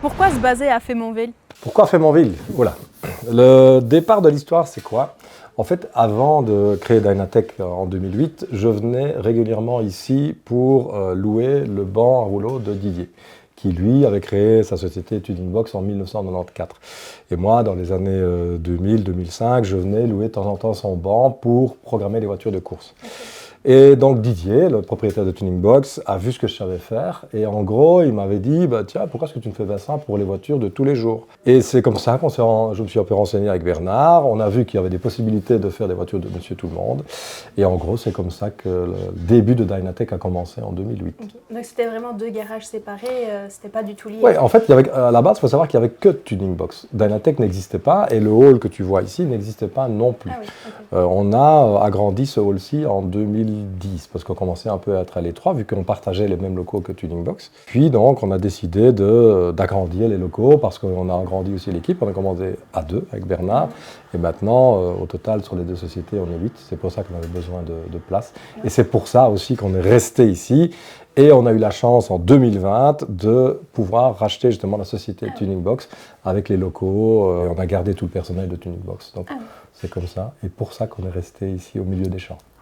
Pourquoi se baser à Faymonville? Pourquoi Faymonville? Voilà. Le départ de l'histoire, c'est quoi? En fait, avant de créer Dynatech en 2008, je venais régulièrement ici pour louer le banc à rouleau de Didier, qui lui avait créé sa société Tuning Box en 1994. Et moi, dans les années 2000-2005, je venais louer de temps en temps son banc pour programmer les voitures de course. Et donc Didier, le propriétaire de Tuning Box, a vu ce que je savais faire et en gros, il m'avait dit bah, « Tiens, pourquoi est-ce que tu ne fais pas ça pour les voitures de tous les jours ?» Et c'est comme ça que je me suis un peu renseigné avec Bernard. On a vu qu'il y avait des possibilités de faire des voitures de Monsieur Tout-le-Monde. Et en gros, c'est comme ça que le début de Dynatech a commencé en 2008. Okay. Donc c'était vraiment deux garages séparés, c'était pas du tout lié? Oui, en fait, à la base, il faut savoir qu'il n'y avait que Tuning Box. Dynatech n'existait pas et le hall que tu vois ici n'existait pas non plus. Ah oui, okay. On a agrandi ce hall-ci en 2010 parce qu'on commençait un peu à être à l'étroit vu qu'on partageait les mêmes locaux que Tuning Box. Puis donc, on a décidé d'agrandir les locaux parce qu'on a agrandi aussi l'équipe. On a commencé à 2 avec Bernard et maintenant, au total, sur les deux sociétés, on est 8. C'est pour ça qu'on avait besoin de place. Et c'est pour ça aussi qu'on est resté ici. Et on a eu la chance en 2020 de pouvoir racheter justement la société Tuning Box avec les locaux. On a gardé tout le personnel de Tuning Box. Donc c'est comme ça. Et pour ça qu'on est resté ici au milieu des champs.